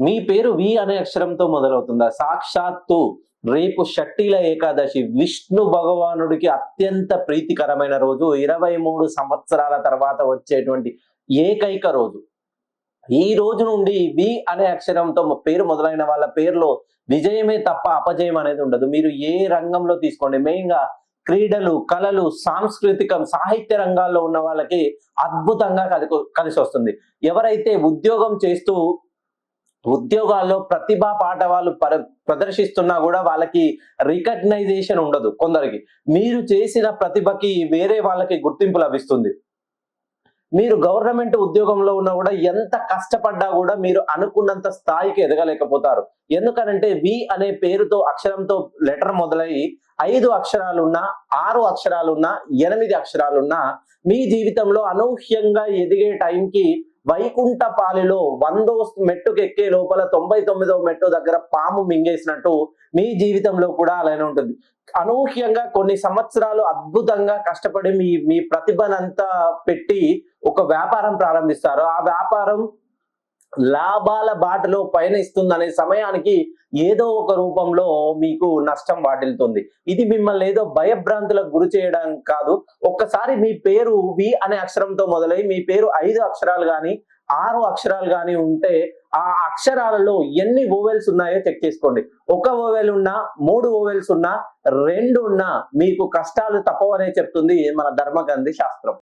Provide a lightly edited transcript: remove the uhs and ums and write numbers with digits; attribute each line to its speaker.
Speaker 1: మీ పేరు వి అనే అక్షరంతో మొదలవుతుందా? సాక్షాత్తు రేపు షట్టిల ఏకాదశి విష్ణు భగవానుడికి అత్యంత ప్రీతికరమైన రోజు. 23 సంవత్సరాల తర్వాత వచ్చేటువంటి ఏకైక రోజు. ఈ రోజు నుండి వి అనే అక్షరంతో పేరు మొదలైన వాళ్ళ పేరులో విజయమే తప్ప అపజయం అనేది ఉండదు. మీరు ఏ రంగంలో తీసుకోండి, మెయిన్ గా క్రీడలు, కళలు, సాంస్కృతికం, సాహిత్య రంగాల్లో ఉన్న వాళ్ళకి అద్భుతంగా కలిసి వస్తుంది. ఎవరైతే ఉద్యోగం చేస్తూ ఉద్యోగాల్లో ప్రతిభా పాఠవాలు ప్రదర్శిస్తున్నా కూడా వాళ్ళకి రికగ్నైజేషన్ ఉండదు. కొందరికి మీరు చేసిన ప్రతిభకి వేరే వాళ్ళకి గుర్తింపు లభిస్తుంది. మీరు గవర్నమెంట్ ఉద్యోగంలో ఉన్నా కూడా ఎంత కష్టపడ్డా కూడా మీరు అనుకున్నంత స్థాయికి ఎదగలేకపోతారు. ఎందుకనంటే వి అనే పేరుతో అక్షరంతో లెటర్ మొదలై 5 అక్షరాలున్నా, 6 అక్షరాలున్నా, 8 అక్షరాలున్నా మీ జీవితంలో అనూహ్యంగా ఎదిగే టైంకి వైకుంఠపాలిలో 100వ మెట్టుకు ఎక్కే లోపల 99వ మెట్టు దగ్గర పాము మింగేసినట్టు మీ జీవితంలో కూడా అలానే ఉంటుంది. అనూహ్యంగా కొన్ని సంవత్సరాలు అద్భుతంగా కష్టపడి మీ ప్రతిభనంతా పెట్టి ఒక వ్యాపారం ప్రారంభిస్తారు. ఆ వ్యాపారం లాభాల బాటలో పయనిస్తుందనే సమయానికి ఏదో ఒక రూపంలో మీకు నష్టం వాటిల్తుంది. ఇది మిమ్మల్ని ఏదో భయభ్రాంతులకు గురి చేయడం కాదు. ఒక్కసారి మీ పేరు వి అనే అక్షరంతో మొదలై మీ పేరు 5 అక్షరాలు గాని 6 అక్షరాలు గాని ఉంటే ఆ అక్షరాలలో ఎన్ని ఓవెల్స్ ఉన్నాయో చెక్ చేసుకోండి. 1 ఓవెల్ ఉన్నా, 3 ఓవెల్స్ ఉన్నా, 2 ఉన్నా మీకు కష్టాలు తప్పవనే చెప్తుంది మన ధర్మగంధి శాస్త్రం.